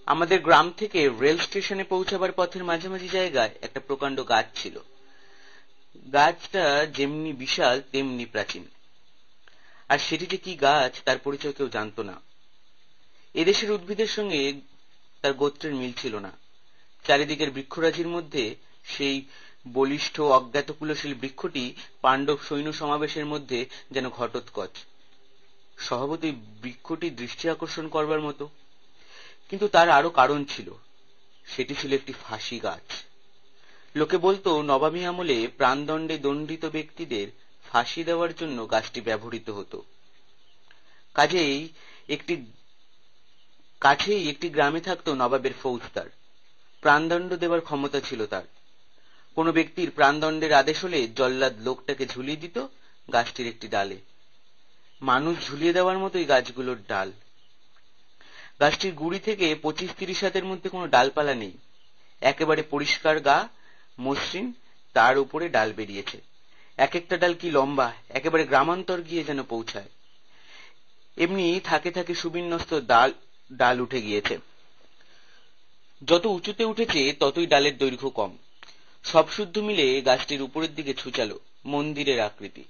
আমাদের গ্রাম থেকে রেল স্টেশনে পৌঁছাবার পথের মাঝামাঝি জায়গায় একটা প্রকাণ্ড গাছ ছিল। গাছটা যেমনি বিশাল তেমনি প্রাচীন, আর সেটি যে কি গাছ তার পরিচয় কেউ জানত না। এদেশের উদ্ভিদের সঙ্গে তার গোত্রের মিল ছিল না। চারিদিকের বৃক্ষরাজির মধ্যে সেই বলিষ্ঠ অজ্ঞাত কুলশীল বৃক্ষটি পাণ্ডব সৈন্য সমাবেশের মধ্যে যেন ঘটোৎকচ। স্বভাবতই বৃক্ষটি দৃষ্টি আকর্ষণ করবার মতো, কিন্তু তার আরো কারণ ছিল। সেটি ছিল একটি ফাঁসি গাছ। লোকে বলতো নবাবী আমলে প্রাণদণ্ডে দণ্ডিত ব্যক্তিদের ফাঁসি দেওয়ার জন্য গাছটি ব্যবহৃত হতো। কাছেই একটি গ্রামে থাকতো নবাবের ফৌজদার। প্রাণদণ্ড দেওয়ার ক্ষমতা ছিল তার। কোনো ব্যক্তির প্রাণদণ্ডের আদেশ হলে জল্লাদ লোকটাকে ঝুলিয়ে দিত গাছটির একটি ডালে। মানুষ ঝুলিয়ে দেওয়ার মতোই গাছগুলোর ডাল। গাছটির গুড়ি থেকে 25-30 হাতের মধ্যে কোনো ডালপালা নেই। একেবারে পরিষ্কার গা, মসৃণ, তার উপরে ডাল বেরিয়েছে। এক একটা ডাল কি লম্বা, একেবারে গ্রামান্তর গিয়ে যেন পৌঁছায়। এমনি থাকে থাকে সুবিন্যস্ত ডাল উঠে গিয়েছে। যত উঁচুতে উঠেছে ততই ডালের দৈর্ঘ্য কম। সব শুদ্ধ মিলে গাছটির উপরের দিকে ছুচালো, মন্দিরের আকৃতি।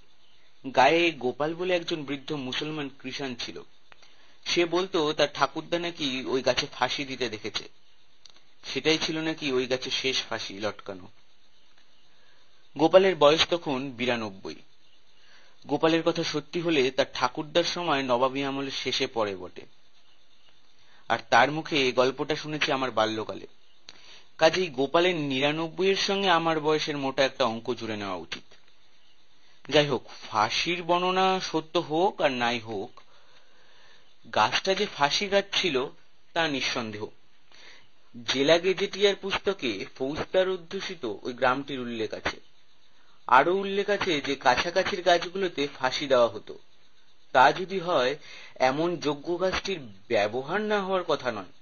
গায়ে গোপাল বলে একজন বৃদ্ধ মুসলমান কৃষাণ ছিল। সে বলতো তার ঠাকুরদা নাকি ওই গাছে ফাঁসি দিতে দেখেছে। সেটাই ছিল নাকি ওই গাছে শেষ ফাঁসি লটকানো। গোপালের বয়স তখন 92। গোপালের কথা সত্যি হলে তার ঠাকুরদার সময় নবাবী আমলের শেষে পড়ে বটে। আর তার মুখে গল্পটা শুনেছি আমার বাল্যকালে। কাজেই গোপালের 99-এর সঙ্গে আমার বয়সের মোটা একটা অঙ্ক জুড়ে নেওয়া উচিত। যাই হোক, ফাঁসির বর্ণনা সত্য হোক আর নাই হোক, গাছটা যে ফাঁসি গাছ ছিল তা নিঃসন্দেহ। জেলা গেজেটিয়ার পুস্তকে ফৌজদার অধ্যুষিত ওই গ্রামটির উল্লেখ আছে। আরো উল্লেখ আছে যে কাছাকাছির গাছগুলোতে ফাঁসি দেওয়া হতো। তা যদি হয়, এমন যোগ্য গাছটির ব্যবহার না হওয়ার কথা নয়।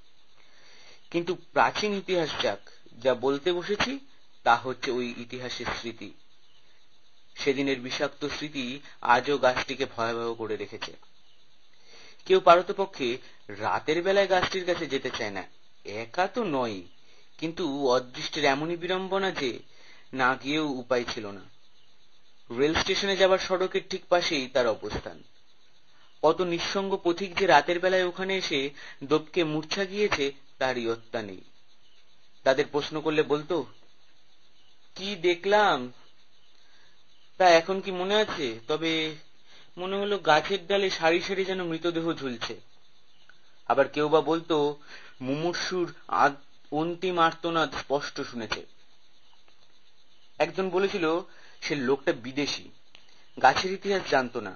কিন্তু প্রাচীন ইতিহাস যা বলতে বসেছি তা হচ্ছে ওই ইতিহাসের স্মৃতি। সেদিনের বিষাক্ত স্মৃতি আজও গাছটিকে ভয়াবহ করে রেখেছে। কেউ পারতপক্ষে রাতের বেলায় গাছটির কাছে যেতে চায় না। একা তো নয়, কিন্তু অদৃষ্টের এমনই বিড়ম্বনা যে না গিয়েও উপায় ছিল না। রেল স্টেশনে যাবার সড়কের ঠিক পাশেই তার অবস্থান। কত নিঃসঙ্গ পথিক যে রাতের বেলায় ওখানে এসে দোপকে মূর্ছা গিয়েছে তার ইয়ত্তা নেই। তাদের প্রশ্ন করলে বলতো, কি দেখলাম তা এখন কি মনে আছে? তবে মনে হলো গাছের ডালে সারি সারি যেন মৃতদেহ ঝুলছে। আবার কেউ বা বলতো মুমূর্ষুর অন্তিম আর্তনাদ স্পষ্ট শুনেছে। একজন বলেছিল সে লোকটা বিদেশি, গাছের ইতিহাস জানতো না।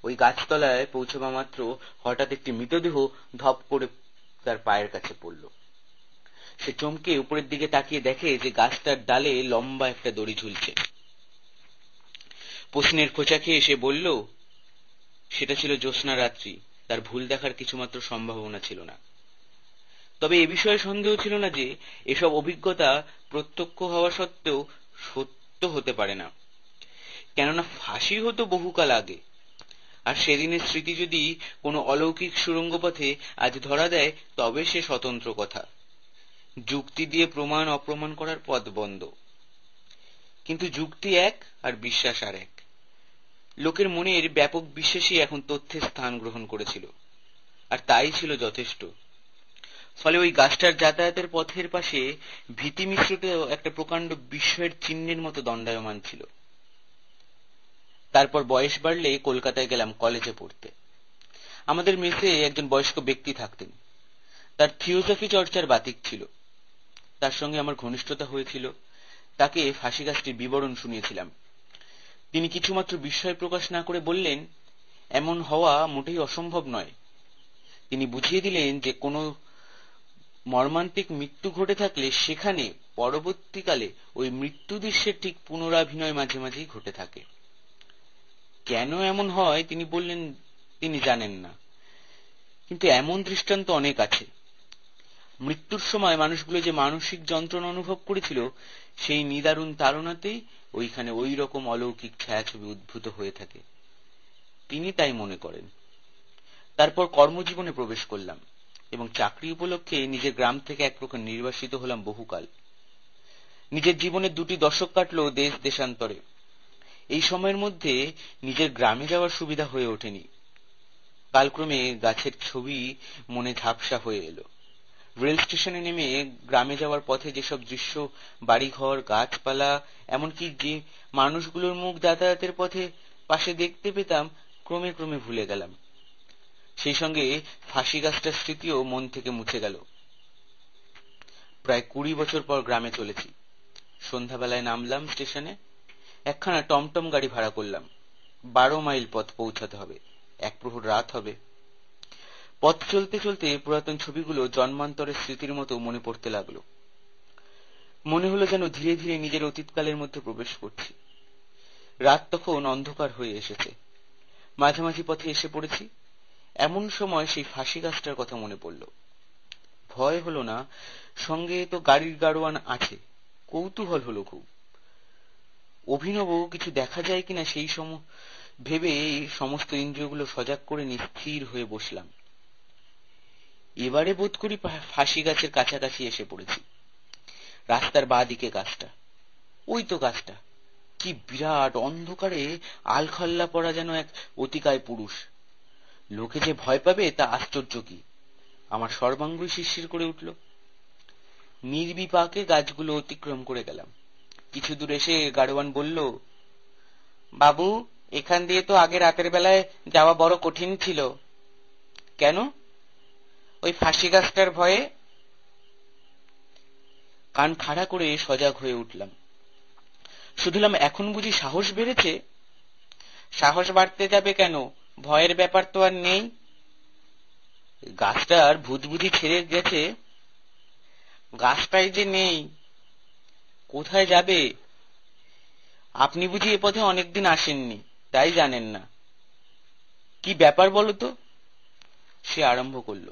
ওই গাছতলায় পৌঁছবা মাত্র হঠাৎ একটি মৃতদেহ ধপ করে তার পায়ের কাছে পড়ল। সে চমকে উপরের দিকে তাকিয়ে দেখে যে গাছটার ডালে লম্বা একটা দড়ি ঝুলছে। প্রশ্নের খোঁচা খেয়ে সে বলল সেটা ছিল জ্যোৎস্না রাত্রি, তার ভুল দেখার কিছুমাত্র সম্ভাবনা ছিল না। তবে এ বিষয়ে সন্দেহ ছিল না যে এসব অভিজ্ঞতা প্রত্যক্ষ হওয়া সত্ত্বেও সত্য হতে পারে না। কেননা ফাঁসি হতো বহুকাল আগে, আর সেদিনের স্মৃতি যদি কোনো অলৌকিক সুড়ঙ্গ পথে আজ ধরা দেয় তবে সে স্বতন্ত্র কথা। যুক্তি দিয়ে প্রমাণ অপ্রমাণ করার পথ বন্ধ। কিন্তু যুক্তি এক আর বিশ্বাস আর এক। লোকের মনের ব্যাপক বিশ্বাসই এখন তথ্যের স্থান গ্রহণ করেছিল, আর তাই ছিল যথেষ্ট। ফলে ওই গাছটার যাতায়াতের পথের পাশে ভীতি মিশ্রিত একটা প্রকাণ্ড বিস্ময়ের চিহ্নের মতো দণ্ডায়মান ছিল। তারপর বয়স বাড়লে কলকাতায় গেলাম কলেজে পড়তে। আমাদের মেসে একজন বয়স্ক ব্যক্তি থাকতেন। তার থিওসফি চর্চার বাতিক ছিল। তার সঙ্গে আমার ঘনিষ্ঠতা হয়েছিল। তাকে ফাঁসি গাছটির বিবরণ শুনিয়েছিলাম। তিনি কিছুমাত্র বিস্ময় প্রকাশ না করে বললেন, এমন হওয়া মোটেই অসম্ভব নয়। তিনি বুঝিয়ে দিলেন যে কোনো মর্মান্তিক মৃত্যু ঘটে থাকলে সেখানে পরবর্তীকালে ওই মৃত্যু দৃশ্যের ঠিক পুনরাভিনয় মাঝে মাঝেই ঘটে থাকে। কেন এমন হয় তিনি বললেন তিনি জানেন না, কিন্তু এমন দৃষ্টান্ত অনেক আছে। মৃত্যুর সময় মানুষগুলো যে মানসিক যন্ত্রণা অনুভব করেছিল সেই নিদারুণ তাড়নাতেই ওইখানে ওই রকম অলৌকিক ছায়াছবি উদ্ভূত হয়ে থাকে। তিনি তাই মনে করেন। তারপর কর্মজীবনে প্রবেশ করলাম। এবং চাকরি উপলক্ষে নিজের গ্রাম থেকে এক প্রকার নির্বাসিত হলাম বহুকাল। নিজের জীবনের 2টি দশক কাটলো দেশ দেশান্তরে। এই সময়ের মধ্যে নিজের গ্রামে যাওয়ার সুবিধা হয়ে ওঠেনি। কালক্রমে গাছের ছবি মনে ঝাপসা হয়ে এলো। রেল স্টেশনে নেমে গ্রামে যাওয়ার পথে যেসব দৃশ্য, বাড়িঘর, গাছপালা, এমনকি যে মানুষগুলোর মুখ যাতায়াতের পথে পাশে দেখতে পেতাম, ক্রমে ক্রমে ভুলে গেলাম। সেই সঙ্গে ফাঁসি গাছটার স্মৃতিও মন থেকে মুছে গেল। প্রায় 20 বছর পর গ্রামে চলেছি। সন্ধ্যাবেলায় নামলাম স্টেশনে। একখানা টমটম গাড়ি ভাড়া করলাম। 12 মাইল পথ পৌঁছাতে হবে। 1 প্রহর রাত হবে। পথ চলতে চলতে পুরাতন ছবিগুলো জন্মান্তরের স্মৃতির মতো মনে পড়তে লাগলো। মনে হলো যেন ধীরে ধীরে নিজের অতীতকালের মধ্যে প্রবেশ করছি। রাত তখন অন্ধকার হয়ে এসেছে। মাঝামাঝি পথে এসে পড়েছি। এমন সময় সেই ফাঁসি গাছটার কথা মনে পড়ল। ভয় হলো না, সঙ্গে তো গাড়ির গাড়োয়ান আছে। কৌতূহল হলো খুব। অভিনব কিছু দেখা যায় কিনা সেই ভেবে সমস্ত ইন্দ্রিয়গুলো সজাগ করে স্থির হয়ে বসলাম। এবারে বোধ করি ফাঁসি গাছের কাছাকাছি এসে পড়েছি। রাস্তার বাঁ দিকে গাছটা। ওই তো গাছটা। কি বিরাট! অন্ধকারে আলখাল্লা পড়া যেন এক অতিকায় পুরুষ। লোকে যে ভয় পাবে তা আশ্চর্য কি! আমার সর্বাঙ্গই শিরশির করে উঠল। নির্বিপাকে গাছগুলো অতিক্রম করে গেলাম। কিছু দূর এসে গাড়োয়ান বলল, বাবু, এখান দিয়ে তো আগে রাতের বেলায় যাওয়া বড় কঠিন ছিল। কেন? ওই ফাঁসি গাছটার ভয়ে। কান খাড়া করে সজাগ হয়ে উঠলাম। শুধলাম, এখন বুঝি সাহস বেড়েছে? সাহস বাড়তে যাবে কেন? ভয়ের ব্যাপার তো আর নেই। গাছটার ভূত বুঝি ছেড়ে গেছে? গাছটাই যে নেই। কোথায় যাবে? আপনি বুঝি এ পথে অনেকদিন আসেননি, তাই জানেন না। কি ব্যাপার বলো তো? সে আরম্ভ করল।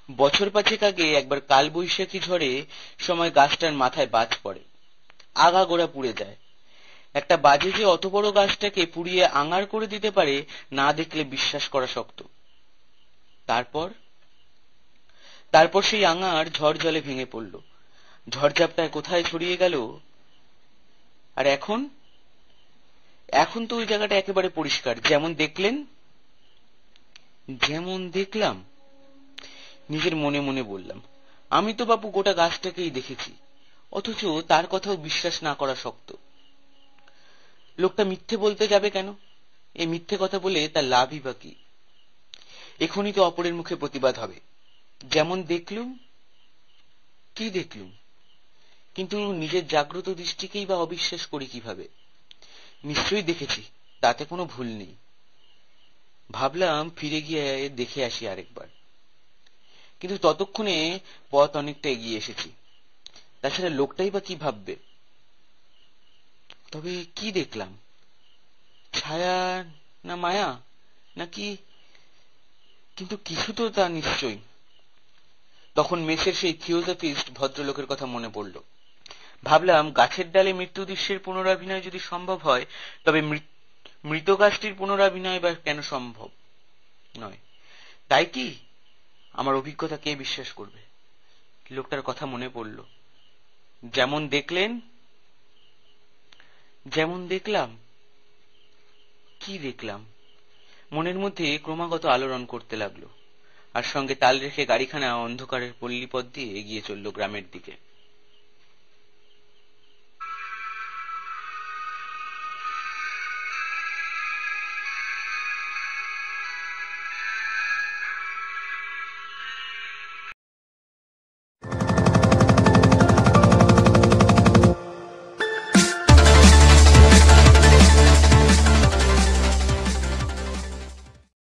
বছর 5 আগে একবার কালবৈশাখী ঝড়ে সময় গাছটার মাথায় বাজ পড়ে, আগাগোড়া পুড়ে যায়। একটা বাজে যে অত বড় গাছটাকে পুড়িয়ে আঙার করে দিতে পারে, না দেখলে বিশ্বাস করা শক্ত। তারপর সেই আঙার ঝড় জলে ভেঙে পড়ল, ঝড়ঝাপটায় কোথায় ছড়িয়ে গেল। আর এখন তো ওই জায়গাটা একেবারে পরিষ্কার, যেমন দেখলাম। নিজের মনে মনে বললাম, আমি তো বাপু গোটা গাছটাকেই দেখেছি, অথচ তার কথাও বিশ্বাস না করা শক্ত। লোকটা মিথ্যে বলতে যাবে কেন? এই মিথ্যে কথা বলে তার লাভই বা কি? এখনই তো অপরের মুখে প্রতিবাদ হবে, যেমন দেখলুম। কি দেখলুম? কিন্তু নিজের জাগ্রত দৃষ্টিকেই বা অবিশ্বাস করি কিভাবে? নিশ্চয়ই দেখেছি, তাতে কোনো ভুল নেই। ভাবলাম ফিরে গিয়ে দেখে আসি আরেকবার। কিন্তু ততক্ষণে পথ অনেকটা এগিয়ে এসেছি। তাছাড়া লোকটাই বা কি ভাববে? তবে কি দেখলাম? ছায়া না মায়া নাকি? কিন্তু কিছু তো তা নিশ্চয়। তখন মেসের সেই থিওজফিস্ট ভদ্রলোকের কথা মনে পড়ল। ভাবলাম, গাছের ডালে মৃত্যু দৃশ্যের পুনরাভিনয় যদি সম্ভব হয়, তবে মৃত গাছটির পুনরাভিনয় বা কেন সম্ভব নয়? তাই কি? আমার অভিজ্ঞতা কে বিশ্বাস করবে? লোকটার কথা মনে পড়ল। যেমন দেখলাম। কি দেখলাম? মনের মধ্যে ক্রমাগত আলোড়ন করতে লাগলো, আর সঙ্গে তাল রেখে গাড়িখানা অন্ধকারের পল্লীপথ দিয়ে এগিয়ে চলল গ্রামের দিকে।